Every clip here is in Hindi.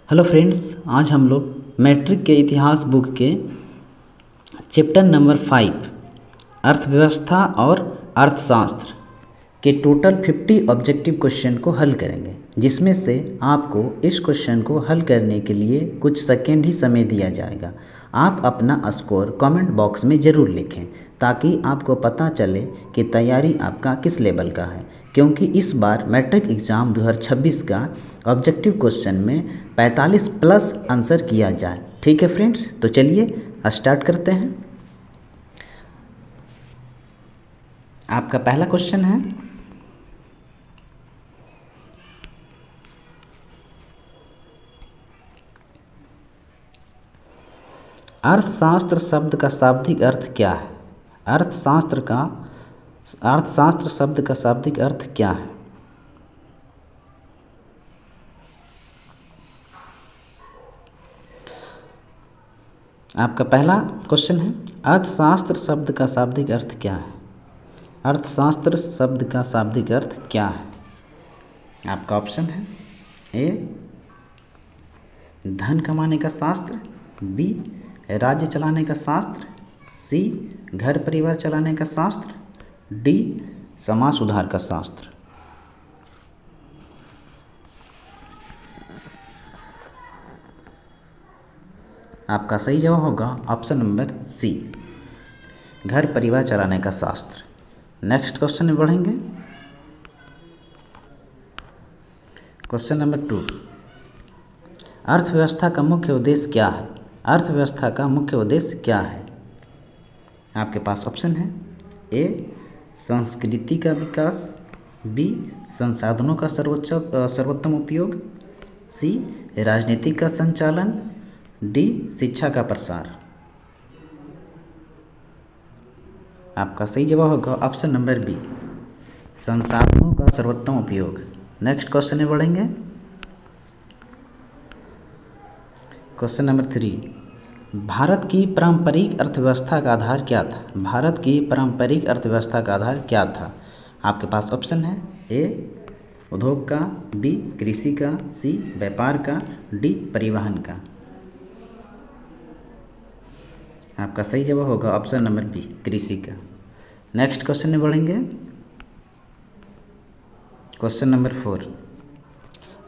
हेलो फ्रेंड्स, आज हम लोग मैट्रिक के इतिहास बुक के चैप्टर नंबर 5 अर्थव्यवस्था और अर्थशास्त्र के टोटल 50 ऑब्जेक्टिव क्वेश्चन को हल करेंगे, जिसमें से आपको इस क्वेश्चन को हल करने के लिए कुछ सेकेंड ही समय दिया जाएगा। आप अपना स्कोर कमेंट बॉक्स में ज़रूर लिखें ताकि आपको पता चले कि तैयारी आपका किस लेवल का है, क्योंकि इस बार मैट्रिक एग्ज़ाम 2026 का ऑब्जेक्टिव क्वेश्चन में 45 प्लस आंसर किया जाए। ठीक है फ्रेंड्स, तो चलिए स्टार्ट करते हैं। आपका पहला क्वेश्चन है, अर्थशास्त्र शब्द का शाब्दिक अर्थ क्या है? अर्थशास्त्र शब्द का शाब्दिक अर्थ क्या है? आपका पहला क्वेश्चन है, अर्थशास्त्र शब्द का शाब्दिक अर्थ क्या है? अर्थशास्त्र शब्द का शाब्दिक अर्थ क्या है? आपका ऑप्शन है ए धन कमाने का शास्त्र, बी राज्य चलाने का शास्त्र, सी घर परिवार चलाने का शास्त्र, डी समाज सुधार का शास्त्र। आपका सही जवाब होगा ऑप्शन नंबर सी, घर परिवार चलाने का शास्त्र। नेक्स्ट क्वेश्चन में बढ़ेंगे। क्वेश्चन नंबर 2, अर्थव्यवस्था का मुख्य उद्देश्य क्या है? अर्थव्यवस्था का मुख्य उद्देश्य क्या है? आपके पास ऑप्शन है ए संस्कृति का विकास, बी संसाधनों का सर्वोत्तम उपयोग, सी राजनीति का संचालन, डी शिक्षा का प्रसार। आपका सही जवाब होगा ऑप्शन नंबर बी, संसाधनों का सर्वोत्तम उपयोग। नेक्स्ट क्वेश्चन में बढ़ेंगे। क्वेश्चन नंबर 3, भारत की पारंपरिक अर्थव्यवस्था का आधार क्या था? भारत की पारंपरिक अर्थव्यवस्था का आधार क्या था? आपके पास ऑप्शन है ए उद्योग का, बी कृषि का, सी व्यापार का, डी परिवहन का। आपका सही जवाब होगा ऑप्शन नंबर बी, कृषि का। नेक्स्ट क्वेश्चन में बढ़ेंगे। क्वेश्चन नंबर 4,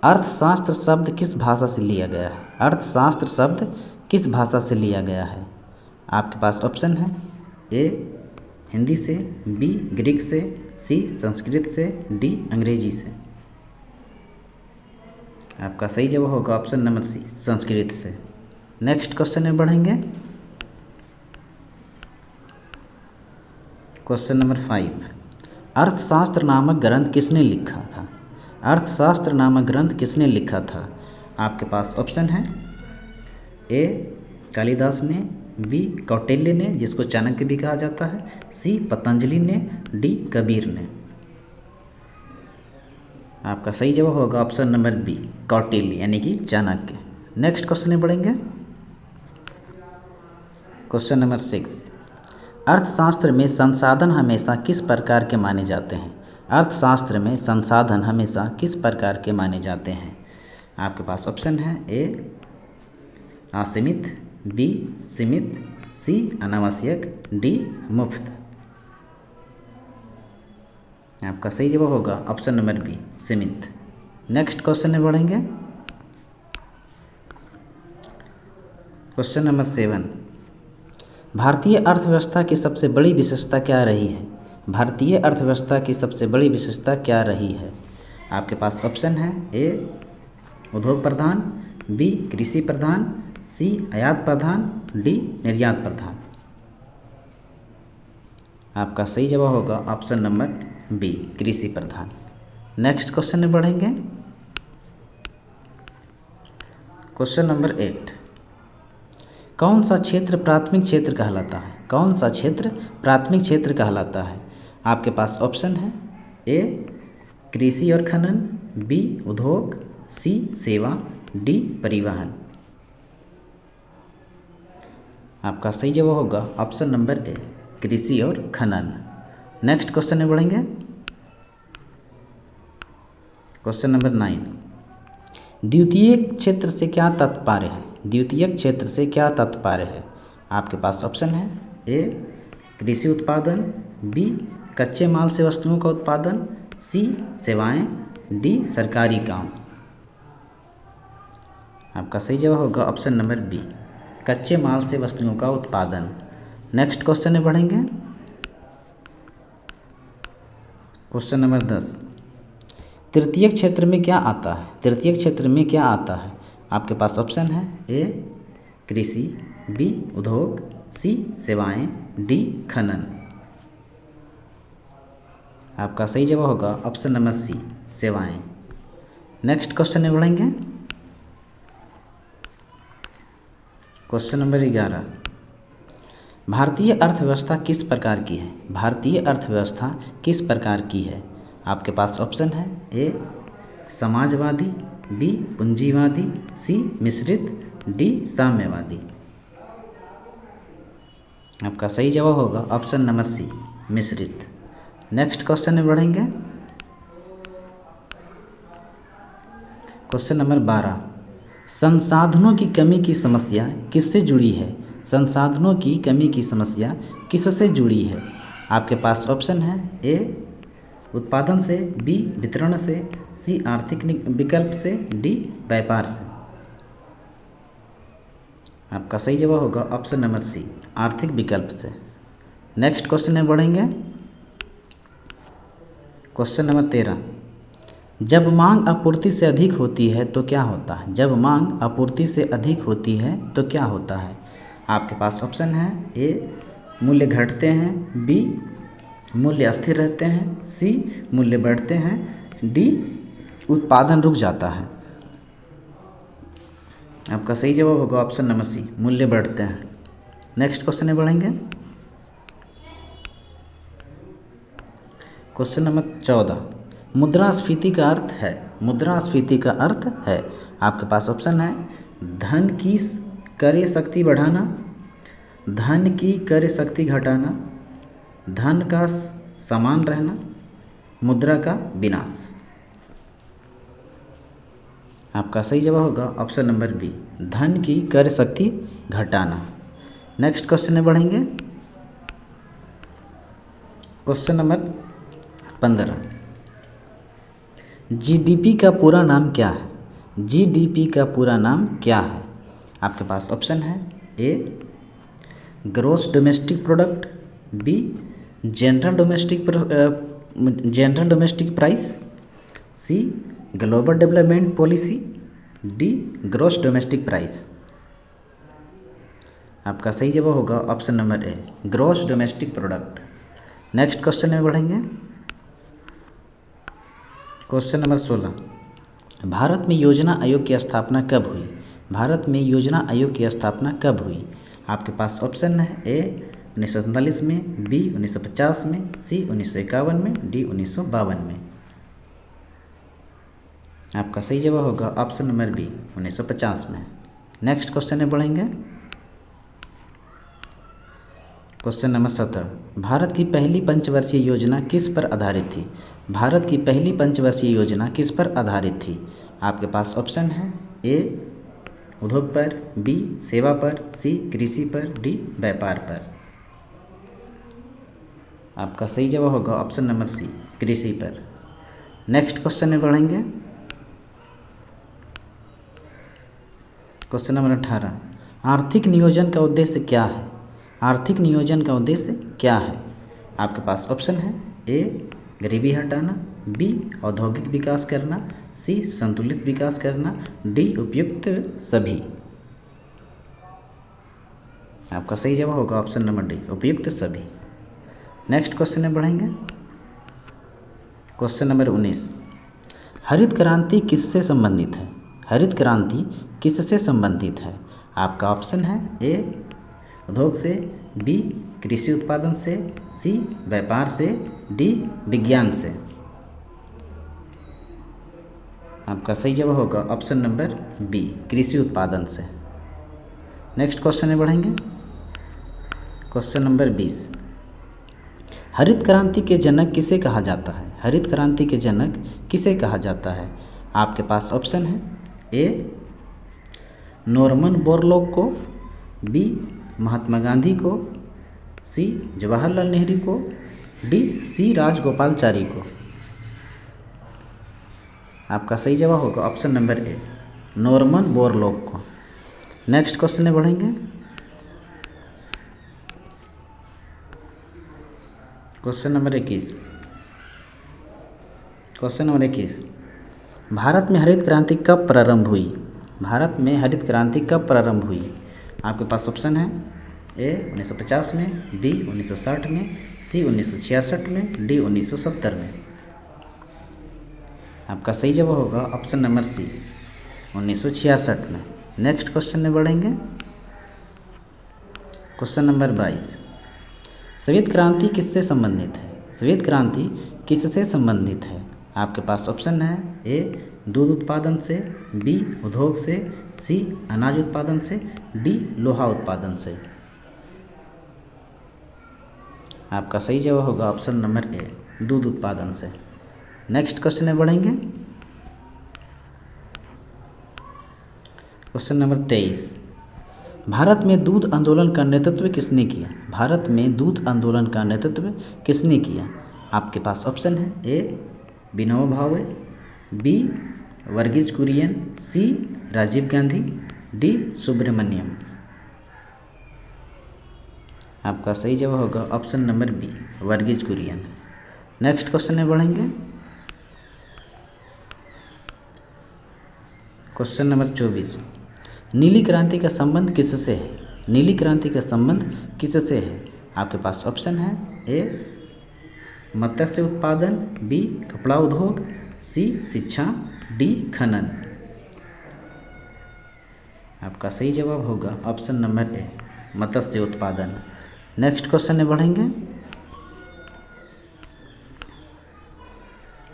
अर्थशास्त्र शब्द किस भाषा से लिया गया है? अर्थशास्त्र शब्द किस भाषा से लिया गया है? आपके पास ऑप्शन है ए हिंदी से, बी ग्रीक से, सी संस्कृत से, डी अंग्रेजी से। आपका सही जवाब होगा ऑप्शन नंबर सी, संस्कृत से। नेक्स्ट क्वेश्चन में बढ़ेंगे। क्वेश्चन नंबर 5, अर्थशास्त्र नामक ग्रंथ किसने लिखा था? अर्थशास्त्र नामक ग्रंथ किसने लिखा था? आपके पास ऑप्शन है ए कालिदास ने, बी कौटिल्य ने जिसको चाणक्य भी कहा जाता है, सी पतंजलि ने, डी कबीर ने। आपका सही जवाब होगा ऑप्शन नंबर बी, कौटिल्य यानी कि चाणक्य। नेक्स्ट क्वेश्चन में बढ़ेंगे। क्वेश्चन नंबर 6, अर्थशास्त्र में संसाधन हमेशा किस प्रकार के माने जाते हैं? अर्थशास्त्र में संसाधन हमेशा किस प्रकार के माने जाते हैं? आपके पास ऑप्शन है ए असीमित, बी सीमित, सी अनावश्यक, डी मुफ्त। आपका सही जवाब होगा ऑप्शन नंबर बी, सीमित। नेक्स्ट क्वेश्चन में बढ़ेंगे। क्वेश्चन नंबर 7, भारतीय अर्थव्यवस्था की सबसे बड़ी विशेषता क्या रही है? भारतीय अर्थव्यवस्था की सबसे बड़ी विशेषता क्या रही है? आपके पास ऑप्शन है ए उद्योग प्रधान, बी कृषि प्रधान, सी आयात प्रधान, डी निर्यात प्रधान। आपका सही जवाब होगा ऑप्शन नंबर बी, कृषि प्रधान। नेक्स्ट क्वेश्चन में बढ़ेंगे। क्वेश्चन नंबर 8, कौन सा क्षेत्र प्राथमिक क्षेत्र कहलाता है? कौन सा क्षेत्र प्राथमिक क्षेत्र कहलाता है? आपके पास ऑप्शन है ए कृषि और खनन, बी उद्योग, सी सेवा, डी परिवहन। आपका सही जवाब होगा ऑप्शन नंबर ए, कृषि और खनन। नेक्स्ट क्वेश्चन में बढ़ेंगे। क्वेश्चन नंबर 9, द्वितीयक क्षेत्र से क्या तात्पर्य है? द्वितीयक क्षेत्र से क्या तात्पर्य है? आपके पास ऑप्शन है ए कृषि उत्पादन, बी कच्चे माल से वस्तुओं का उत्पादन, सी सेवाएं, डी सरकारी काम। आपका सही जवाब होगा ऑप्शन नंबर बी कच्चे माल से वस्तुओं का उत्पादन। नेक्स्ट क्वेश्चन में बढ़ेंगे। क्वेश्चन नंबर 10, तृतीयक क्षेत्र में क्या आता है? तृतीयक क्षेत्र में क्या आता है? आपके पास ऑप्शन है ए कृषि, बी उद्योग, सी सेवाएं, डी खनन। आपका सही जवाब होगा ऑप्शन नंबर सी सेवाएं। नेक्स्ट क्वेश्चन में बढ़ेंगे। क्वेश्चन नंबर 11, भारतीय अर्थव्यवस्था किस प्रकार की है? भारतीय अर्थव्यवस्था किस प्रकार की है? आपके पास ऑप्शन है ए समाजवादी, बी पूंजीवादी, सी मिश्रित, डी साम्यवादी। आपका सही जवाब होगा ऑप्शन नंबर सी मिश्रित। नेक्स्ट क्वेश्चन में बढ़ेंगे। क्वेश्चन नंबर 12, संसाधनों की कमी की समस्या किससे जुड़ी है? संसाधनों की कमी की समस्या किससे जुड़ी है? आपके पास ऑप्शन है ए उत्पादन से, बी वितरण से, सी आर्थिक विकल्प से, डी व्यापार से। आपका सही जवाब होगा ऑप्शन नंबर सी आर्थिक विकल्प से। नेक्स्ट क्वेश्चन में बढ़ेंगे। क्वेश्चन नंबर 13, जब मांग आपूर्ति से अधिक होती है तो क्या होता है? जब मांग आपूर्ति से अधिक होती है तो क्या होता है? आपके पास ऑप्शन है ए मूल्य घटते हैं, बी मूल्य स्थिर रहते हैं, सी मूल्य बढ़ते हैं, डी उत्पादन रुक जाता है। आपका सही जवाब होगा ऑप्शन नंबर सी मूल्य बढ़ते हैं। नेक्स्ट क्वेश्चन में बढ़ेंगे। क्वेश्चन नंबर 14, मुद्रास्फीति का अर्थ है? मुद्रास्फीति का अर्थ है। आपके पास ऑप्शन है धन की क्रय शक्ति बढ़ाना, धन की क्रय शक्ति घटाना, धन का समान रहना, मुद्रा का विनाश। आपका सही जवाब होगा ऑप्शन नंबर बी धन की क्रय शक्ति घटाना। नेक्स्ट क्वेश्चन में बढ़ेंगे। क्वेश्चन नंबर 15, जीडीपी का पूरा नाम क्या है? जीडीपी का पूरा नाम क्या है? आपके पास ऑप्शन है A gross domestic product, B general domestic price, C global development policy, D gross domestic price. आपका सही जवाब होगा option number A gross domestic product. Next question में बढ़ेंगे। क्वेश्चन नंबर 16, भारत में योजना आयोग की स्थापना कब हुई? भारत में योजना आयोग की स्थापना कब हुई? आपके पास ऑप्शन है ए 1947 में, बी 1950 में, सी 1951 में, डी 1952 में। आपका सही जवाब होगा ऑप्शन नंबर बी 1950 में। नेक्स्ट क्वेश्चन में बढ़ेंगे। क्वेश्चन नंबर 17, भारत की पहली पंचवर्षीय योजना किस पर आधारित थी? भारत की पहली पंचवर्षीय योजना किस पर आधारित थी? आपके पास ऑप्शन है ए उद्योग पर, बी सेवा पर, सी कृषि पर, डी व्यापार पर। आपका सही जवाब होगा ऑप्शन नंबर सी कृषि पर। नेक्स्ट क्वेश्चन में बढ़ेंगे। क्वेश्चन नंबर 18, आर्थिक नियोजन का उद्देश्य क्या है? आर्थिक नियोजन का उद्देश्य क्या है? आपके पास ऑप्शन है ए गरीबी हटाना, बी औद्योगिक विकास करना, सी संतुलित विकास करना, डी उपयुक्त सभी। आपका सही जवाब होगा ऑप्शन नंबर डी उपयुक्त सभी। नेक्स्ट क्वेश्चन में बढ़ेंगे। क्वेश्चन नंबर 19, हरित क्रांति किससे संबंधित है? हरित क्रांति किससे संबंधित है? आपका ऑप्शन है ए उद्योग से, बी कृषि उत्पादन से, सी व्यापार से, डी विज्ञान से। आपका सही जवाब होगा ऑप्शन नंबर बी कृषि उत्पादन से। नेक्स्ट क्वेश्चन में बढ़ेंगे। क्वेश्चन नंबर 20, हरित क्रांति के जनक किसे कहा जाता है? हरित क्रांति के जनक किसे कहा जाता है? आपके पास ऑप्शन है ए नॉर्मन बोरलॉग को, बी महात्मा गांधी को, सी जवाहरलाल नेहरू को, डी सी राजगोपालचारी को। आपका सही जवाब होगा ऑप्शन नंबर ए नॉर्मन बोरलॉग को। नेक्स्ट क्वेश्चन में बढ़ेंगे। Question number 21। Question number 21, Bharat में हरित क्रांति कब प्रारंभ हुई? भारत में हरित क्रांति कब प्रारंभ हुई? आपके पास ऑप्शन है ए 1950 में, बी 1960 में, सी 1966 में, डी 1970 में। आपका सही जवाब होगा ऑप्शन नंबर सी 1966 में। नेक्स्ट क्वेश्चन में बढ़ेंगे। क्वेश्चन नंबर 22, श्वेत क्रांति किससे संबंधित है? श्वेत क्रांति किससे संबंधित है? आपके पास ऑप्शन है ए दूध उत्पादन से, बी उद्योग से, सी अनाज उत्पादन से, डी लोहा उत्पादन से। आपका सही जवाब होगा ऑप्शन नंबर ए दूध उत्पादन से। नेक्स्ट क्वेश्चन में बढ़ेंगे। क्वेश्चन नंबर 23, भारत में दूध आंदोलन का नेतृत्व किसने किया? भारत में दूध आंदोलन का नेतृत्व किसने किया? आपके पास ऑप्शन है A Vinoba Bhave, B Verghese Kurien, C Rajiv Gandhi, D Subramaniam. आपका सही जवाब होगा option number B Verghese Kurien. Next question में बढ़ेंगे। क्वेश्चन नंबर 24, नीली क्रांति का संबंध किससे है? नीली क्रांति का संबंध किससे है? आपके पास ऑप्शन है ए मत्स्य उत्पादन, बी कपड़ा उद्योग, सी शिक्षा, डी खनन। आपका सही जवाब होगा ऑप्शन नंबर ए मत्स्य उत्पादन। नेक्स्ट क्वेश्चन में बढ़ेंगे।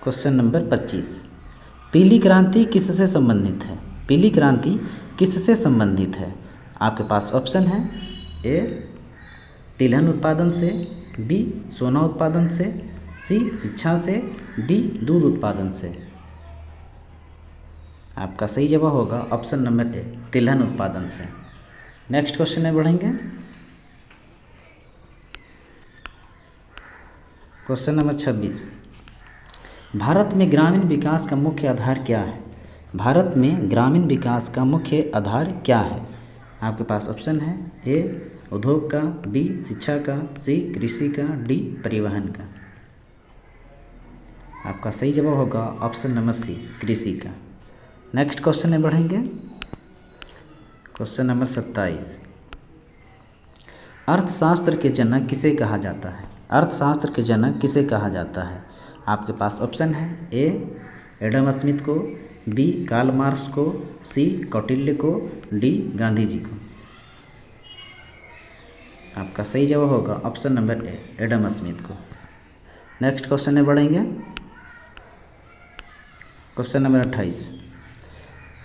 क्वेश्चन नंबर 25, पीली क्रांति किससे संबंधित है? पीली क्रांति किससे संबंधित है? आपके पास ऑप्शन है ए तिलहन उत्पादन से, बी सोना उत्पादन से, सी शिक्षा से, डी दूध उत्पादन से। आपका सही जवाब होगा ऑप्शन नंबर ए तिलहन उत्पादन से। नेक्स्ट क्वेश्चन में बढ़ेंगे। क्वेश्चन नंबर 26, भारत में ग्रामीण विकास का मुख्य आधार क्या है? भारत में ग्रामीण विकास का मुख्य आधार क्या है? आपके पास ऑप्शन है ए उद्योग का, बी शिक्षा का, सी कृषि का, डी परिवहन का। आपका सही जवाब होगा ऑप्शन नंबर सी कृषि का। नेक्स्ट क्वेश्चन में बढ़ेंगे। क्वेश्चन नंबर 27, अर्थशास्त्र के जनक किसे कहा जाता है? अर्थशास्त्र के जनक किसे कहा जाता है? आपके पास ऑप्शन है ए एडम स्मिथ को, बी कार्ल मार्क्स को, सी कौटिल्य को, डी गांधी जी को। आपका सही जवाब होगा ऑप्शन नंबर ए एडम स्मिथ को। नेक्स्ट क्वेश्चन में बढ़ेंगे। Question number 28,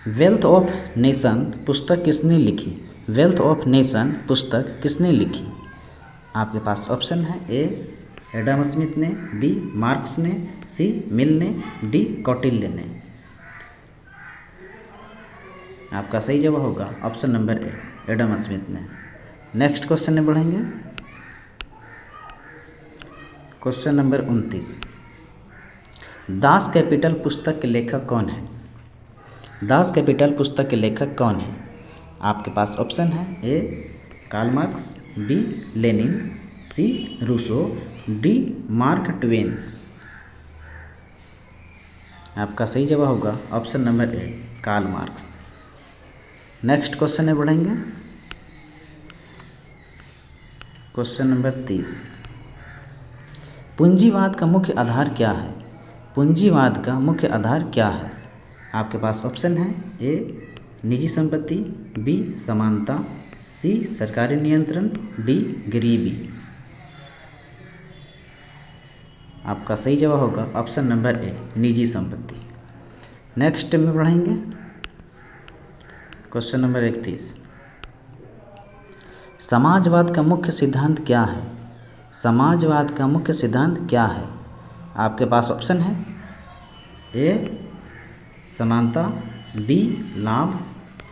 wealth of nation पुस्तक किसने लिखी? वेल्थ ऑफ नेशन पुस्तक किसने लिखी? आपके पास ऑप्शन है ए एडम स्मिथ ने, बी मार्क्स ने, सी मिल ने, डी कौटिल्य ने। आपका सही जवाब होगा ऑप्शन नंबर ए एडम स्मिथ ने। नेक्स्ट क्वेश्चन में बढ़ेंगे। क्वेश्चन नंबर 29, दास कैपिटल पुस्तक के लेखक कौन है? दास कैपिटल पुस्तक के लेखक कौन है? आपके पास ऑप्शन है A Karl Marx, B Lenin, C Rousseau, D Mark Twain. आपका सही जवाब होगा option number A Karl Marx. Next question में बढ़ेंगे। क्वेश्चन नंबर 30, पूंजीवाद का मुख्य आधार क्या है? पूंजीवाद का मुख्य आधार क्या है? आपके पास ऑप्शन है ए निजी संपत्ति, बी समानता, सी सरकारी नियंत्रण, डी गरीबी। आपका सही जवाब होगा ऑप्शन नंबर ए निजी संपत्ति। नेक्स्ट में बढ़ेंगे। क्वेश्चन नंबर 31, समाजवाद का मुख्य सिद्धांत क्या है? समाजवाद का मुख्य सिद्धांत क्या है? आपके पास ऑप्शन है ए समानता, बी लाभ,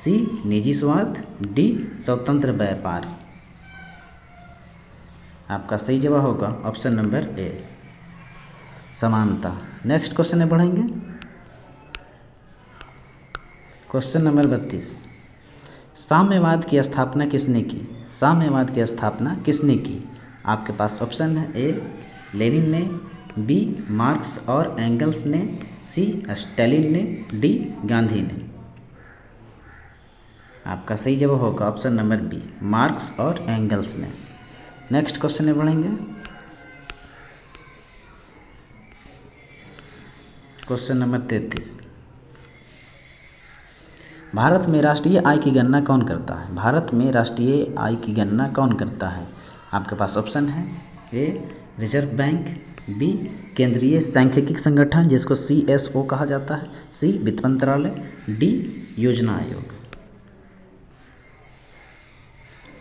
सी निजी स्वार्थ, डी स्वतंत्र व्यापार। आपका सही जवाब होगा ऑप्शन नंबर ए समानता। नेक्स्ट क्वेश्चन में बढ़ेंगे। क्वेश्चन नंबर 32, साम्यवाद की स्थापना किसने की? साम्यवाद की स्थापना किसने की? आपके पास ऑप्शन है ए लेनिन ने, बी मार्क्स और एंगल्स ने, सी स्टालिन ने, डी गांधी ने। आपका सही जवाब होगा ऑप्शन नंबर बी मार्क्स और एंगल्स ने। नेक्स्ट क्वेश्चन में बढ़ेंगे। क्वेश्चन नंबर 33, भारत में राष्ट्रीय आय की गणना कौन करता है? भारत में राष्ट्रीय आय की गणना कौन करता है? आपके पास ऑप्शन है ए रिजर्व बैंक, बी केंद्रीय सांख्यिकी संगठन जिसको CSO कहा जाता है, सी वित्त मंत्रालय, डी योजना आयोग।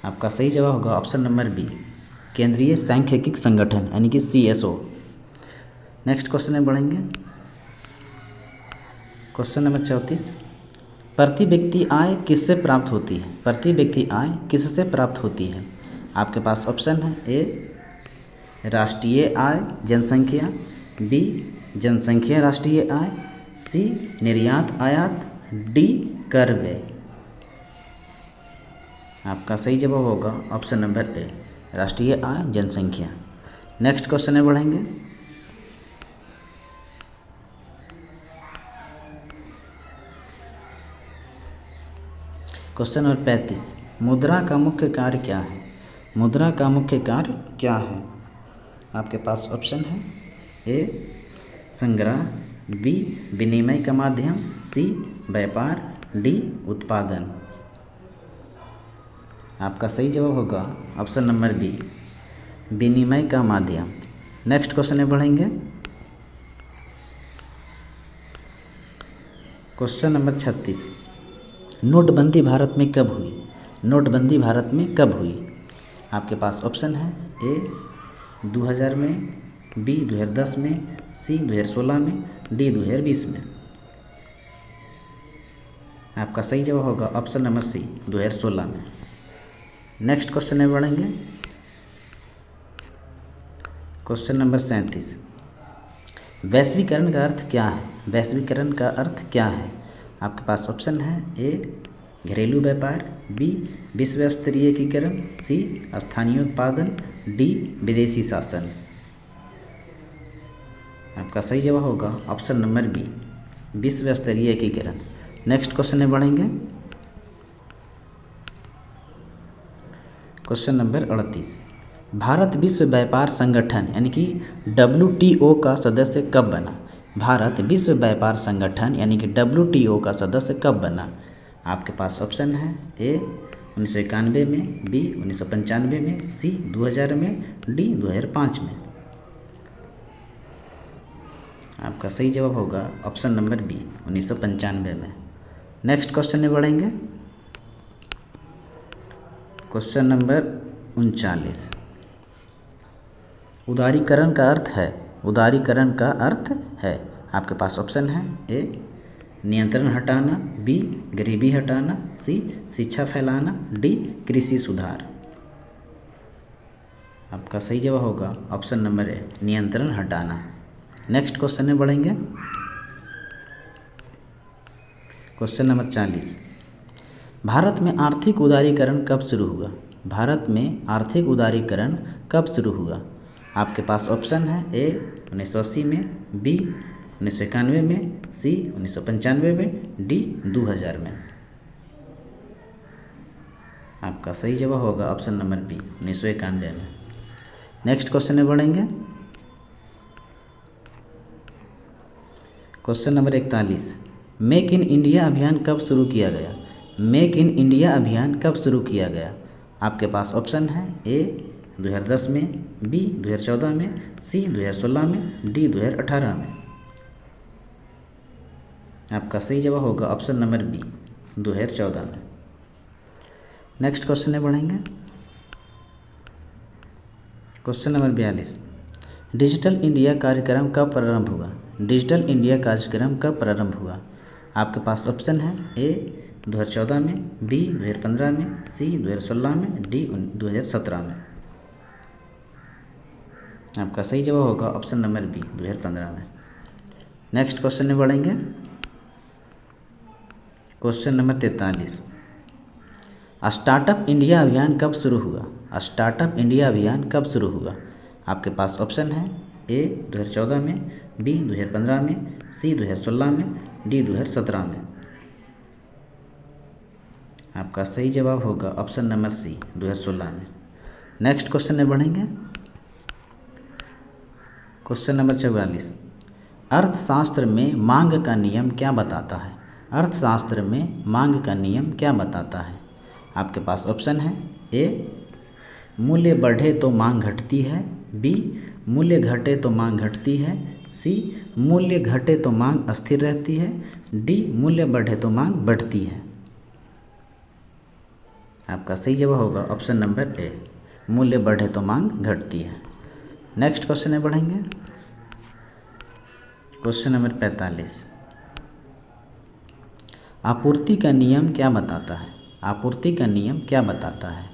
आपका सही जवाब होगा ऑप्शन नंबर बी केंद्रीय सांख्यिकी संगठन यानी कि CSO। नेक्स्ट क्वेश्चन में बढ़ेंगे। क्वेश्चन नंबर 34, प्रति व्यक्ति आय किससे प्राप्त होती है? प्रति व्यक्ति आय किससे प्राप्त होती है? आपके पास ऑप्शन है ए राष्ट्रीय आय जनसंख्या, बी जनसंख्या राष्ट्रीय आय, सी निर्यात आयात, डी कर व्यय। आपका सही जवाब होगा ऑप्शन नंबर ए राष्ट्रीय आय जनसंख्या। नेक्स्ट क्वेश्चन में बढ़ेंगे। क्वेश्चन नंबर 35, मुद्रा का मुख्य कार्य क्या है? मुद्रा का मुख्य कार्य क्या है? आपके पास ऑप्शन है ए संग्रह, बी विनिमय का माध्यम, सी व्यापार, डी उत्पादन। आपका सही जवाब होगा ऑप्शन नंबर बी विनिमय का माध्यम। नेक्स्ट क्वेश्चन में बढ़ेंगे। क्वेश्चन नंबर 36, नोटबंदी भारत में कब हुई? नोटबंदी भारत में कब हुई? आपके पास ऑप्शन है ए 2000 में, बी 2010 में, सी 2016 में, डी 2020 में। आपका सही जवाब होगा ऑप्शन नंबर सी 2016 में। नेक्स्ट क्वेश्चन में बढ़ेंगे। क्वेश्चन नंबर 37, वैश्वीकरण का अर्थ क्या है? वैश्वीकरण का अर्थ क्या है? आपके पास ऑप्शन है ए घरेलू व्यापार, बी विश्व स्तरीय एकीकरण, सी स्थानीय उत्पादन, डी विदेशी शासन। आपका सही जवाब होगा ऑप्शन नंबर बी विश्व स्तरीय एकीकरण। नेक्स्ट क्वेश्चन में बढ़ेंगे। क्वेश्चन नंबर 38, भारत विश्व व्यापार संगठन यानी कि WTO का सदस्य कब बना? भारत विश्व व्यापार संगठन यानी कि WTO का सदस्य कब बना? आपके पास ऑप्शन है ए 1991 में, बी 1995 में, सी 2000 में, डी 2005 में। आपका सही जवाब होगा ऑप्शन नंबर बी 1995 में। नेक्स्ट क्वेश्चन में बढ़ेंगे। क्वेश्चन नंबर 39, उदारीकरण का अर्थ है? उदारीकरण का अर्थ है। आपके पास ऑप्शन है ए नियंत्रण हटाना, बी गरीबी हटाना, सी शिक्षा फैलाना, डी कृषि सुधार। आपका सही जवाब होगा ऑप्शन नंबर ए नियंत्रण हटाना। नेक्स्ट क्वेश्चन में बढ़ेंगे। क्वेश्चन नंबर 40, भारत में आर्थिक उदारीकरण कब शुरू हुआ? भारत में आर्थिक उदारीकरण कब शुरू हुआ? आपके पास ऑप्शन है ए 1980 में, बी 1991 में, सी 1995 में, डी 2000 में। आपका सही जवाब होगा ऑप्शन नंबर बी 1991 में। नेक्स्ट क्वेश्चन में बढ़ेंगे। Question number 41, make in India अभियान कब शुरू किया गया? मेक इन इंडिया अभियान कब शुरू किया गया? आपके पास ऑप्शन है ए 2010 में, बी 2014 में, सी 2016 में, डी 2018 में। आपका सही जवाब होगा ऑप्शन नंबर बी 2014 में। नेक्स्ट क्वेश्चन में बढ़ेंगे। क्वेश्चन नंबर 42, डिजिटल इंडिया कार्यक्रम कब प्रारंभ हुआ? डिजिटल इंडिया कार्यक्रम कब प्रारंभ हुआ? आपके पास ऑप्शन है ए 2014 में, बी 2015 में, सी 2016 में, डी 2017 में। आपका सही जवाब होगा ऑप्शन नंबर बी 2015 में। नेक्स्ट क्वेश्चन में बढ़ेंगे। क्वेश्चन नंबर 43, स्टार्टअप इंडिया अभियान कब शुरू हुआ? स्टार्टअप इंडिया अभियान कब शुरू हुआ? आपके पास ऑप्शन है ए 2014 में, बी 2015 में, सी 2016 में, डी 2017 में। आपका सही जवाब होगा ऑप्शन नंबर सी 2016 में। नेक्स्ट क्वेश्चन में बढ़ेंगे। क्वेश्चन नंबर 44, अर्थशास्त्र में मांग का नियम क्या बताता है? अर्थशास्त्र में मांग का नियम क्या बताता है? आपके पास ऑप्शन है ए मूल्य बढ़े तो मांग घटती है, बी मूल्य घटे तो मांग घटती है, सी मूल्य घटे तो मांग अस्थिर रहती है, डी मूल्य बढ़े तो मांग बढ़ती है। आपका सही जवाब होगा ऑप्शन नंबर ए मूल्य बढ़े तो मांग घटती है। नेक्स्ट क्वेश्चन में बढ़ेंगे। क्वेश्चन नंबर 45, आपूर्ति का नियम क्या बताता है? आपूर्ति का नियम क्या बताता है?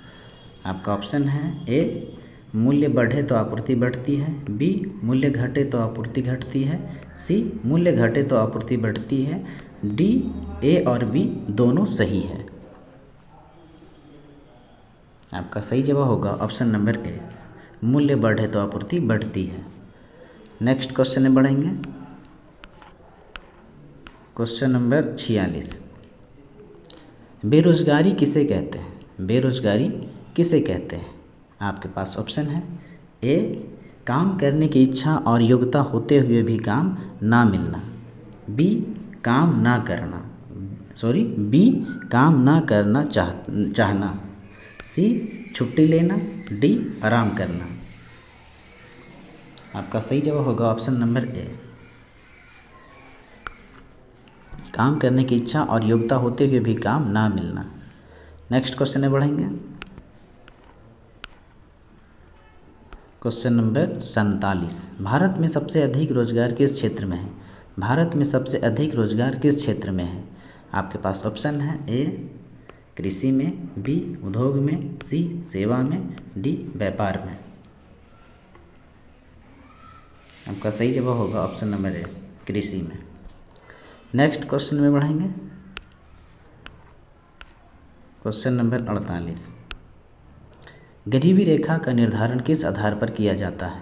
आपका ऑप्शन है ए मूल्य बढ़े तो आपूर्ति बढ़ती है, बी मूल्य घटे तो आपूर्ति घटती है, सी मूल्य घटे तो आपूर्ति बढ़ती है, डी ए और बी दोनों सही है। आपका सही जवाब होगा ऑप्शन नंबर ए मूल्य बढ़े तो आपूर्ति बढ़ती है। नेक्स्ट क्वेश्चन में बढ़ेंगे। क्वेश्चन नंबर 46, बेरोजगारी किसे कहते हैं? बेरोजगारी किसे कहते हैं? आपके पास ऑप्शन है ए काम करने की इच्छा और योग्यता होते हुए भी काम ना मिलना, बी काम ना करना चाहना, सी छुट्टी लेना, डी आराम करना। आपका सही जवाब होगा ऑप्शन नंबर ए काम करने की इच्छा और योग्यता होते हुए भी काम ना मिलना। नेक्स्ट क्वेश्चन में बढ़ेंगे। क्वेश्चन नंबर 47, भारत में सबसे अधिक रोजगार किस क्षेत्र में है? भारत में सबसे अधिक रोजगार किस क्षेत्र में है? आपके पास ऑप्शन है ए कृषि में, बी उद्योग में, सी सेवा में, डी व्यापार में। आपका सही जवाब होगा ऑप्शन नंबर ए कृषि में। नेक्स्ट क्वेश्चन में बढ़ेंगे। क्वेश्चन नंबर 48, गरीबी रेखा का निर्धारण किस आधार पर किया जाता है?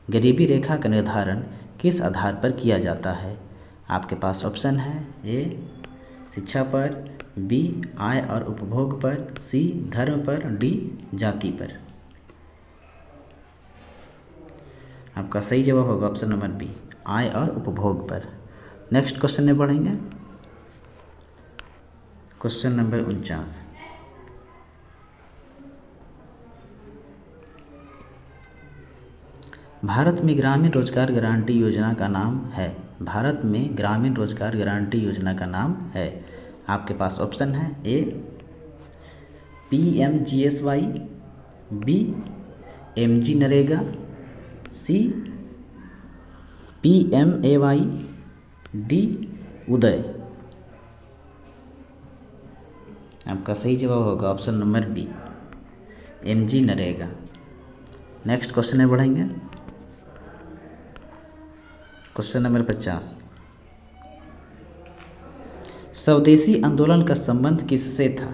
गरीबी रेखा का निर्धारण किस आधार पर किया जाता है? आपके पास ऑप्शन है ए शिक्षा पर, बी आय और उपभोग पर, सी धर्म पर, डी जाति पर। आपका सही जवाब होगा ऑप्शन नंबर बी आय और उपभोग पर। नेक्स्ट क्वेश्चन में बढ़ेंगे। क्वेश्चन नंबर 49, भारत में ग्रामीण रोजगार गारंटी योजना का नाम है? भारत में ग्रामीण रोजगार गारंटी योजना का नाम है? आपके पास ऑप्शन है A PMGSY, B MG NREGA, C PMAY, D Uday. आपका सही जवाब होगा option number B MG NREGA. Next question में बढ़ेंगे। क्वेश्चन नंबर 50, स्वदेशी आंदोलन का संबंध किससे था?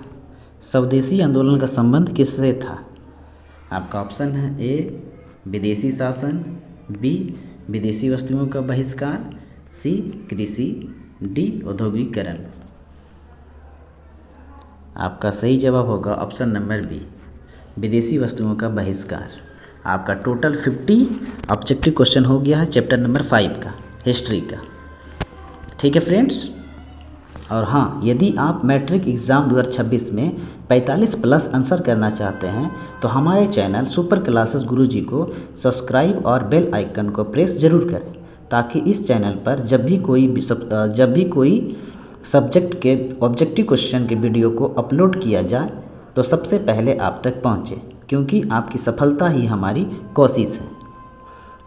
स्वदेशी आंदोलन का संबंध किससे था? आपका ऑप्शन है ए विदेशी शासन, बी विदेशी वस्तुओं का बहिष्कार, सी कृषि, डी औद्योगिकीकरण। आपका सही जवाब होगा ऑप्शन नंबर बी विदेशी वस्तुओं का बहिष्कार। आपका टोटल 50 ऑब्जेक्टिव क्वेश्चन हो गया है चैप्टर नंबर 5 का हिस्ट्री का। ठीक है फ्रेंड्स। और हाँ, यदि आप मैट्रिक एग्ज़ाम 2026 में 45 प्लस आंसर करना चाहते हैं तो हमारे चैनल सुपर क्लासेस गुरुजी को सब्सक्राइब और बेल आइकन को प्रेस ज़रूर करें, ताकि इस चैनल पर जब भी कोई सब्जेक्ट के ऑब्जेक्टिव क्वेश्चन के वीडियो को अपलोड किया जाए तो सबसे पहले आप तक पहुँचे, क्योंकि आपकी सफलता ही हमारी कोशिश है।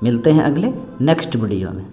मिलते हैं अगले नेक्स्ट वीडियो में।